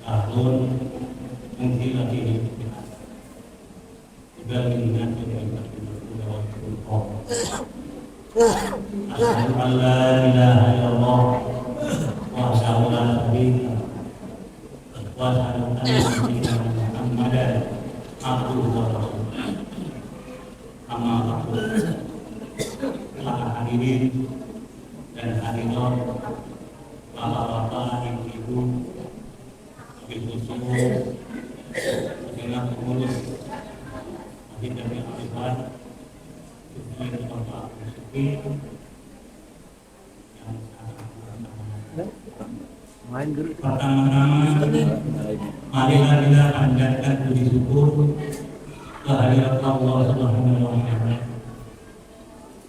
tahun mungkin lagi juga dengan Asyhadu an la ilaha illallah wahdahu la syarika lahu wa asyhadu anna Muhammadan abduhu wa rasuluh. Amma ba'du. Telah hadirin dan hadirat, bapak-bapak, ibu-ibu, ibu-ibu, dengan pengurus Masjid Jami' Al-Ikhwan, Bapak Musuki yang pertama-tama marilah kita panjatkan puji syukur kehadirat Allah Subhanahu wa Ta'ala,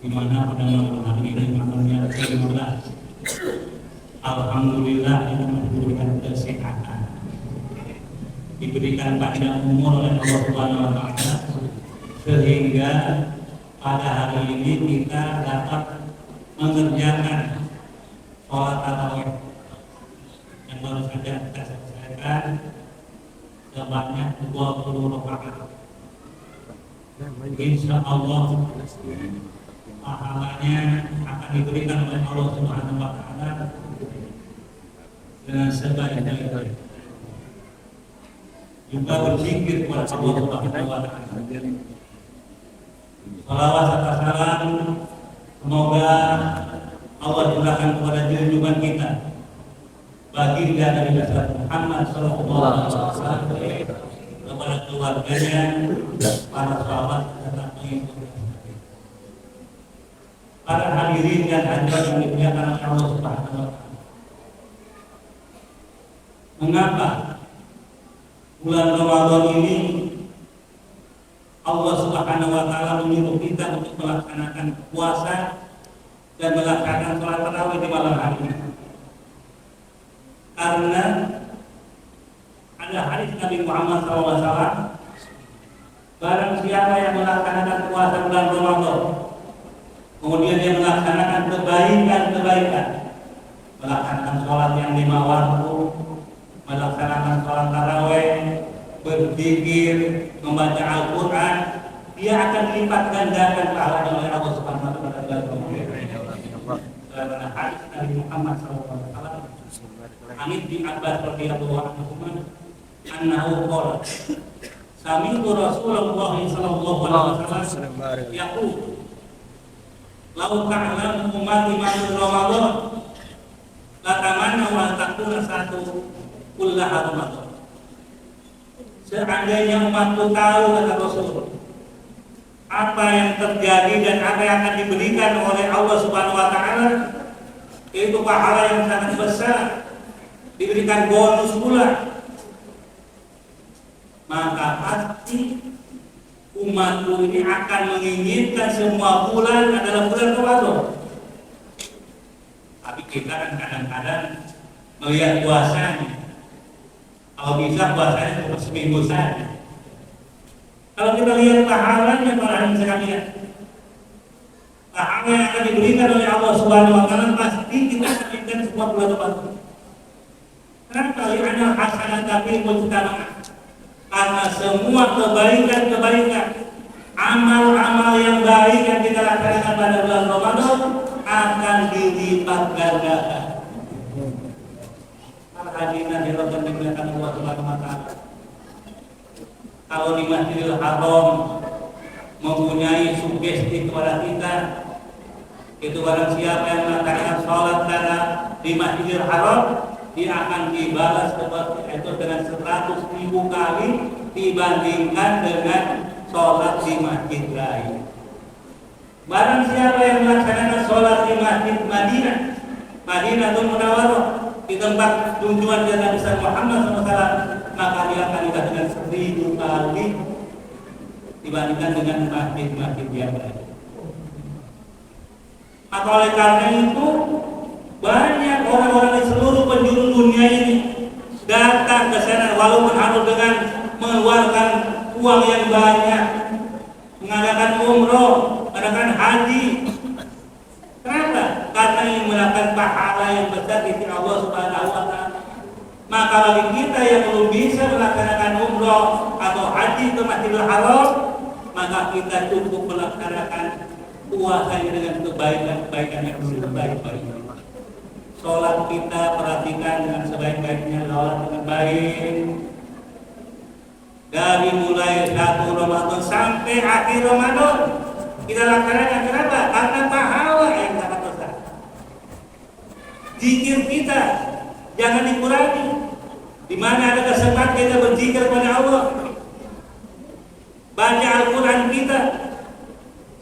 di mana pada malam hari ini malamnya ke-15. Alhamdulillah yang diberikan kesehatan, diberikan panjang umur oleh Allah Subhanahu wa Ta'ala, sehingga pada hari ini kita dapat mengerjakan sholat tarawih yang baru saja kita selesaikan sebanyak 20 rakaat. Insya Allah pahalanya akan diberikan oleh Allah Subhanahu wa Ta'ala dengan sebaik-baiknya. Juga berzikir kepada Allah Subhanahu wa Ta'ala. Salawat serta salam semoga Allah curahkan kepada junjungan kita, baginda Nabi Muhammad sallallahu alaihi wasallam, kepada keluarganya, para sahabat serta pengikut. Para hadirin dan hadirat yang dimuliakan oleh Allah Subhanahu wa Ta'ala. Mengapa bulan Ramadan ini Allah Subhanahu wa Ta'ala menyuruh kita untuk melaksanakan puasa dan melaksanakan sholat tarawih di malam hari ini? Karena ada hadis Nabi Muhammad SAW, barang siapa yang melaksanakan puasa bulan Ramadan, kemudian dia melaksanakan kebaikan-kebaikan, melaksanakan sholat yang 5 waktu, melaksanakan sholat tarawih, berzikir, membaca Al-Quran, dia akan dilipat gandakan pahalanya oleh Allah Subhanahu wa Ta'ala. Karena hadis Nabi Muhammad SAW, Anid bin Abbas radhiyallahu anhu, annahu qala, sami'tu Rasulullah sallallahu alaihi wasallam yaqul, law ta'lamu ummati ma fi Ramadan la tamanna wa takuna satu kullaha Ramadan. Seandainya umatku tahu, kata Rasul, apa yang terjadi dan apa yang akan diberikan oleh Allah Subhanahu wa Ta'ala, itu pahala yang sangat besar, diberikan bonus pula, maka pasti umatku ini akan menginginkan semua bulan adalah bulan Ramadan. Tapi kita kan kadang-kadang melihat puasanya, kalau bisa puasanya cuma seminggu saja. Kalau kita lihat pahalanya para hadirin sekalian, pahala yang akan diberikan oleh Allah Subhanahu wa Ta'ala, pasti kita akan inginkan semua bulan Ramadan. Kenapa? Li'anna hasanata fil mujtama'. Karena semua kebaikan-kebaikan, amal-amal yang baik yang kita laksanakan pada bulan Ramadan akan dilipat gandakan. Hadirin yang dimuliakan Allah Subhanahu wa Ta'ala, kalau di Masjidil Haram mempunyai sugesti kepada kita, itu barang siapa yang melaksanakan sholat di Masjidil Haram, dia akan dibalas itu dengan 100.000 kali dibandingkan dengan sholat di masjid lain. Barang siapa yang melaksanakan sholat di Masjid Madinatul Munawwarah, di tempat junjungan Nabi Muhammad SAW, maka dia akan dikatakan 1000 kali dibandingkan dengan masjid-masjid yang lain. Maka oleh karena itu banyak orang-orang di seluruh penjuru dunia ini datang ke sana, walaupun harus dengan mengeluarkan uang yang banyak, mengadakan umroh, mengadakan haji. Kenapa? Karena ingin melakukan mendapatkan pahala yang besar di sisi Allah Subhanahu wa taala. Maka bagi kita yang belum bisa melaksanakan umroh atau haji ke Masjidil Haram, maka kita cukup melaksanakan puasa dengan kebaikan yang sebaik-baiknya. Sholat kita perhatikan dengan sebaik-baiknya, sholat dengan baik. Dari mulai 1 Ramadan sampai akhir Ramadan kita laksanakan. Kenapa? Karena pahala yang sangat besar. Zikir kita jangan dikurangi. Di mana ada kesempatan kita berzikir kepada Allah, baca Al-Quran kita,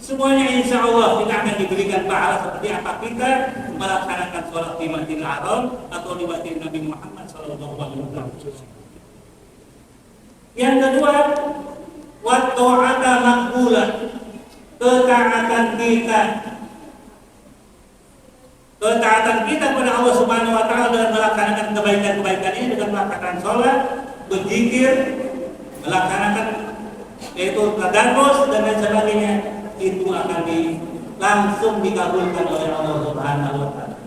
semuanya insya Allah kita akan diberikan pahala seperti apa kita melaksanakan sholat di Masjidil Haram atau di Masjid Nabi Muhammad SAW. Yang kedua, wa ta'ata maqbulah, ketaatan kita kepada Allah Subhanahu wa taala dengan melaksanakan kebaikan-kebaikan ini, dengan melaksanakan sholat, berzikir, melaksanakan yaitu tadarus dan lain sebagainya, itu akan langsung dikabulkan oleh Allah Subhanahu wa taala.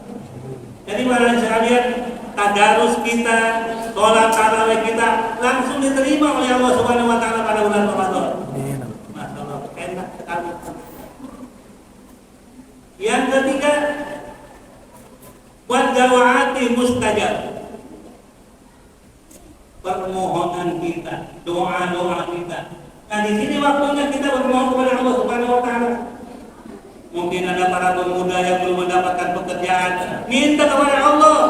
Jadi para sekalian, tadarus kita, sholat tarawih kita langsung diterima oleh Allah Subhanahu wa taala pada bulan Ramadan. Masyaallah, enak sekali. Yang ketiga, buat dawaati mustajab, permohonan kita, doa-doa kita. Nah, di sini waktunya kita bermohon kepada Allah Subhanahu wa taala. Mungkin ada para pemuda yang belum mendapatkan pekerjaan, minta kepada Allah.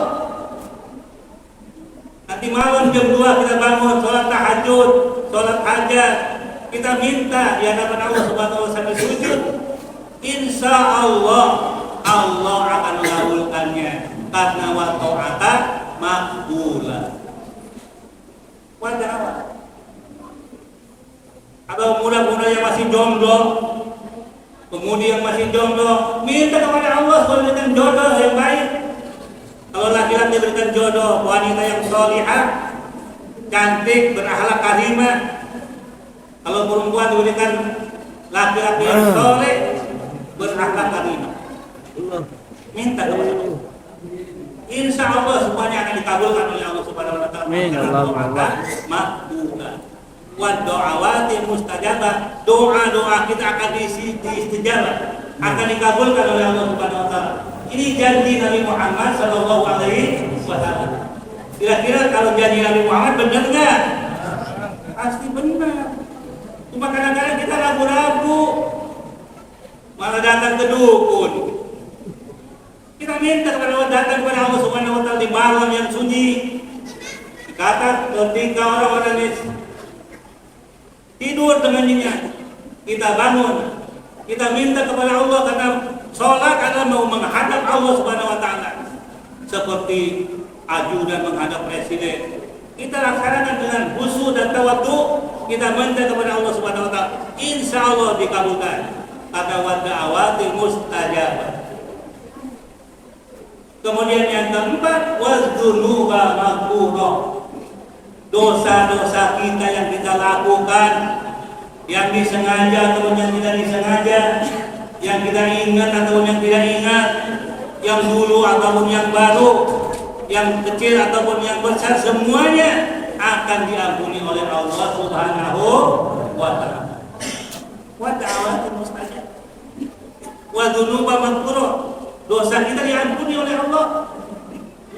Nanti malam jam 2 kita bangun, sholat tahajud, sholat hajat, kita minta di hadapan Allah Subhanahu wa taala sujud. Insya Allah Allah akan mengabulkannya karena wa ta'ata maqbulah. Wajar apa? Atau muda-muda yang masih jomblo, pemudi yang masih jomblo, minta kepada Allah supaya berikan jodoh yang baik. Kalau laki-laki berikan jodoh wanita yang sholihah, cantik, berakhlak karimah. Kalau perempuan diberikan laki-laki yang soleh, berakhlak karimah. Minta kepada Allah. Insya Allah semuanya akan dikabulkan oleh Allah Subhanahu wa taala. Amin. Allah makbulah. Wa do'awati mustajabah, doa-doa kita akan diistijabah, akan dikabulkan oleh Allah Subhanahu wa taala. Ini janji Nabi Muhammad sallallahu alaihi wasallam. Kira-kira kalau janji Nabi Muhammad benar enggak? Pasti benar. Cuma kadang-kadang kita ragu-ragu, malah datang ke dukun. Kita minta kepada Allah, datang kepada Allah Subhanahu wa taala di malam yang sunyi. Kata ketika orang-orang tidur dengan nyenyak, kita bangun, kita minta kepada Allah karena sholat adalah mau menghadap Allah Subhanahu wa taala. Seperti ajudan menghadap presiden. Kita laksanakan dengan khusyuk dan tawadhu, kita minta kepada Allah Subhanahu wa taala. Insya Allah dikabulkan. Kata wa da'awati mustajabah. Kemudian yang keempat, waz-dzunuba maghfurah. Dosa-dosa kita yang kita lakukan, yang disengaja ataupun yang tidak disengaja, yang kita ingat ataupun yang tidak ingat, yang dulu ataupun yang baru, yang kecil ataupun yang besar, semuanya akan diampuni oleh Allah Subhanahu wa taala. Wa ta'awatul mustajab. Wa dzunuba maghfurah. Dosa kita diampuni oleh Allah.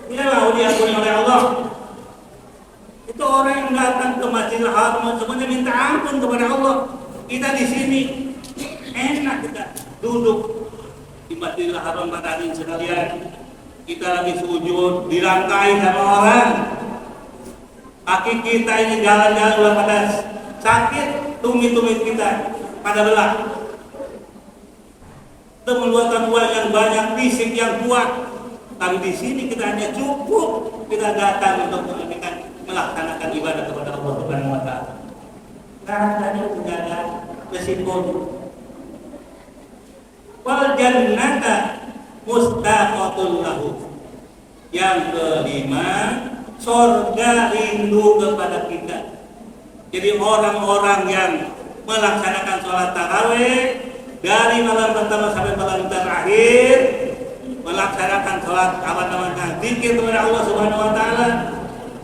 Tidak mau diampuni oleh Allah. Itu orang yang datang ke Masjidil Haram semuanya minta ampun kepada Allah. Kita di sini enak kita duduk di Masjidil Haram pada hari sekalian. Kita lagi sujud, dirangkai sama orang. Kaki kita ini jalan-jalan pada sakit, tumit-tumit kita pada belah. Kita mengeluarkan uang yang banyak, fisik yang kuat. Tapi di sini kita hanya cukup kita datang untuk melaksanakan ibadah kepada Allah Subhanahu wa taala. Rasanya tidak ada resiko. Wal jannata mustaqatul lahu. Yang kelima, surga rindu kepada kita. Jadi orang-orang yang melaksanakan sholat tarawih dari malam pertama sampai malam terakhir, melaksanakan sholat salat, zikir kepada Allah Subhanahu wa taala,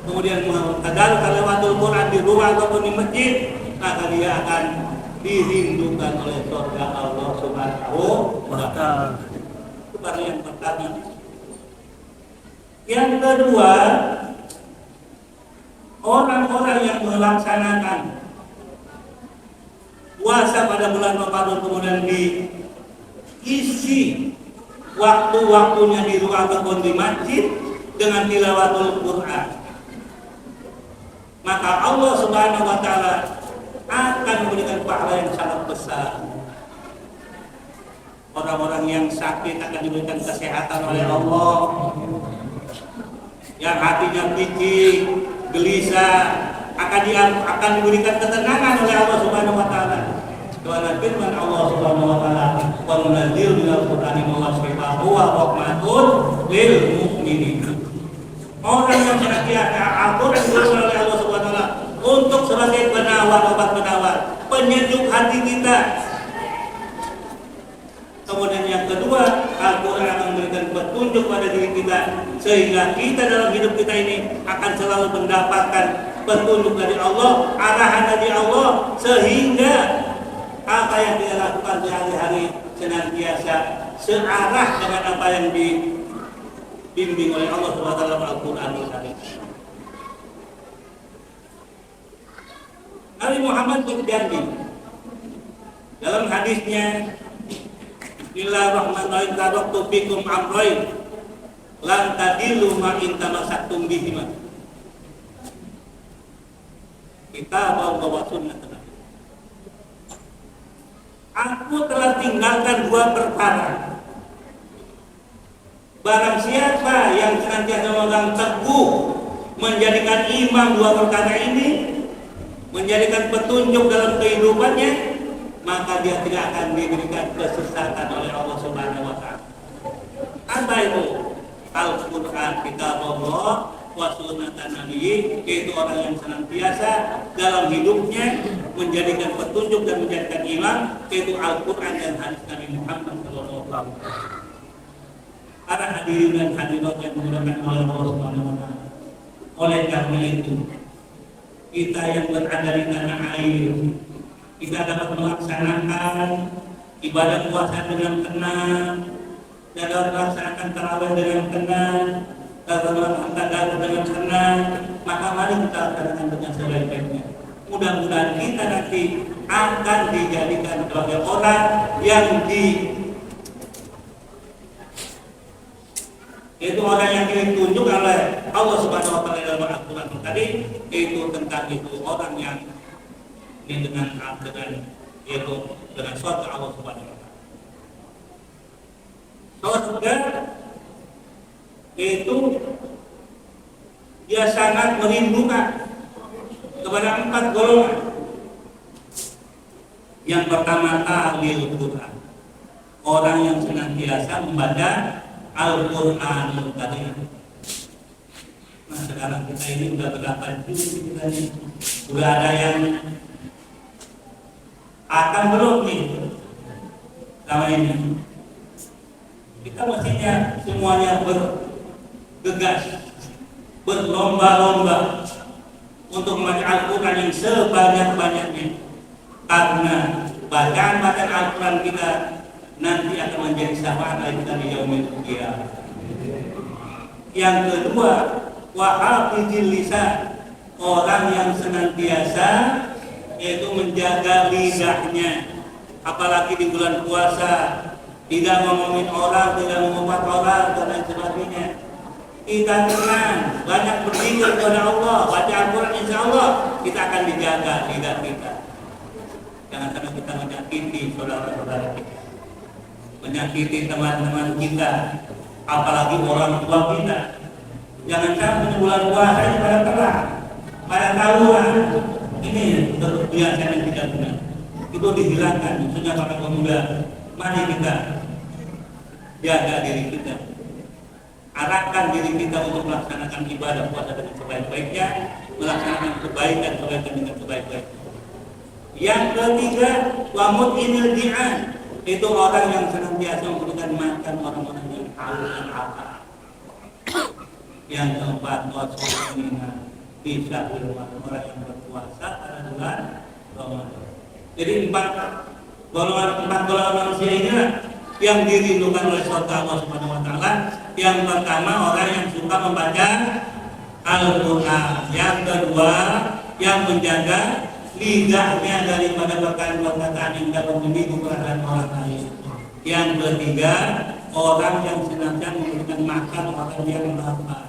kemudian tadarus tilawatul Quran di rumah ataupun di masjid, maka dia akan dirindukan oleh surga Allah Subhanahu wa taala. Itu baru yang pertama. Yang kedua, orang-orang yang melaksanakan puasa pada bulan Ramadan kemudian diisi waktu-waktunya di rumah ataupun di masjid dengan tilawatul Quran, maka Allah Subhanahu wa taala akan memberikan pahala yang sangat besar. Orang-orang yang sakit akan diberikan kesehatan oleh Allah, yang hatinya pikir, gelisah akan diberikan ketenangan oleh Allah Subhanahu wa taala. Dengan firman Allah Subhanahu wa taala, "Wa munazzilu minal Qur'ani ma huwa shifaa'un wa rahmatun lil mu'minin." Orang yang senantiasa Al-Qur'an diberikan oleh Allah Subhanahu wa taala untuk sebagai penawar, obat penawar, penyejuk hati kita. Kemudian yang kedua, Al-Quran akan memberikan petunjuk pada diri kita, sehingga kita dalam hidup kita ini akan selalu mendapatkan petunjuk dari Allah, arahan dari Allah, sehingga apa yang kita lakukan sehari-hari senantiasa searah dengan apa yang dibimbing oleh Allah SWT dalam Al-Quran ini. Nabi Muhammad berjanji dalam hadisnya, Bismillahirrahmanirrahim, taraktu fikum amrayn lan tadillu ma in tamassaktum bihima. Kitab Allah wa sunnah. Aku telah tinggalkan dua perkara. Barang siapa yang senantiasa memegang teguh menjadikan imam dua perkara ini, menjadikan petunjuk dalam kehidupannya, maka dia tidak akan diberikan kesesatan oleh Allah Subhanahu wa taala. Apa itu? Al-Quran, kitab Allah wa sunnatan Nabi, yaitu orang yang senantiasa dalam hidupnya menjadikan petunjuk dan menjadikan imam, yaitu Al-Quran dan hadis Nabi Muhammad sallallahu alaihi wasallam. Para hadirin dan hadirat yang dimuliakan oleh Allah Subhanahu wa taala. Oleh karena itu, kita yang berada di tanah air, kita dapat melaksanakan ibadah puasa dengan tenang, dan dapat melaksanakan tarawih dengan tenang, dapat melaksanakan tadarus dengan tenang, maka mari kita laksanakan dengan sebaik-baiknya. Mudah-mudahan kita nanti akan dijadikan sebagai orang yang yaitu orang yang ditunjuk oleh Allah Subhanahu wa taala dalam Al-Qur'an tadi, itu tentang itu orang yang ini dengan yaitu dengan surga Allah Subhanahu wa taala. Surga itu dia sangat merindukan kepada 4 golongan. Yang pertama, tahlil Quran, orang yang senantiasa membaca Al-Quranul Karim. Nah, sekarang kita ini udah berapa juz kita ini? Udah ada yang akan belum nih sama ini. Kita mestinya semuanya bergegas, berlomba-lomba untuk membaca Al-Quran yang sebanyak-banyaknya, karena bacaan Al-Quran kita nanti akan menjadi syafaat kita di yaumil qiyamah. Yang kedua, wa hafizil lisan, orang yang senantiasa yaitu menjaga lidahnya, apalagi di bulan puasa, tidak ngomongin orang, tidak mengumpat orang dan lain sebagainya. Kita tenang, banyak berzikir kepada Allah, baca Al-Quran, insya Allah kita akan dijaga lidah kita. Jangan sampai kita menyakiti saudara-saudara kita, menyakiti teman-teman kita, apalagi orang tua kita. Jangan sampai bulan puasa ini pada terang, pada tawuran. Ini kebiasaan yang tidak benar. Itu dihilangkan. Maksudnya para pemuda, mari kita jaga diri kita, arahkan diri kita untuk melaksanakan ibadah puasa dengan sebaik-baiknya, melaksanakan kebaikan dengan sebaik-baiknya. Yang ketiga, wa mut'inil ji'an, itu orang yang senantiasa memberikan makan orang-orang yang haus dan lapar. Yang keempat, wasomina bisa orang yang berpuasa pada bulan Ramadan. Jadi empat golongan manusia inilah yang dirindukan oleh Allah Subhanahu wa taala. Yang pertama, orang yang suka membaca Al-Qur'an. Yang kedua, yang menjaga lidahnya daripada perkataan yang dapat menyinggung perasaan orang lain. Yang ketiga, orang yang senantiasa memberikan makan orang yang lapar.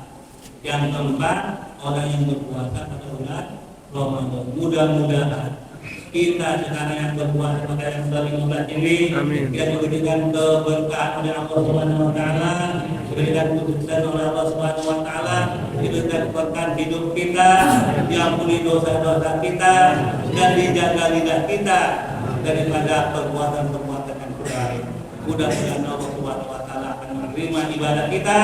Yang keempat, orang yang berpuasa pada bulan Ramadan. Mudah-mudahan kita sekarang yang berpuasa pada yang ke-15 ini, yang diberikan keberkahan oleh Allah Subhanahu wa taala, diberikan kesuksesan oleh Allah Subhanahu wa taala, diberikan keberkahan hidup kita, diampuni dosa-dosa kita, dan dijaga lidah kita daripada perbuatan-perbuatan yang baik. Mudah-mudahan Allah Subhanahu wa taala akan menerima ibadah kita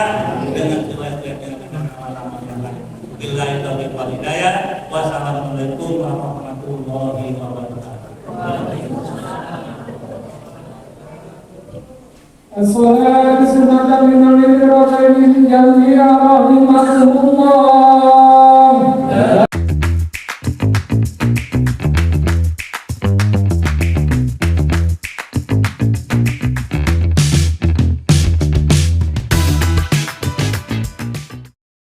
dengan sesuai-sesuainya dengan amal-amal yang baik. Billahi taufiq wal hidayah. Wassalamualaikum warahmatullahi wabarakatuh. As-salatu sunnatan min al-fitri wa jami'a rahimahumullah.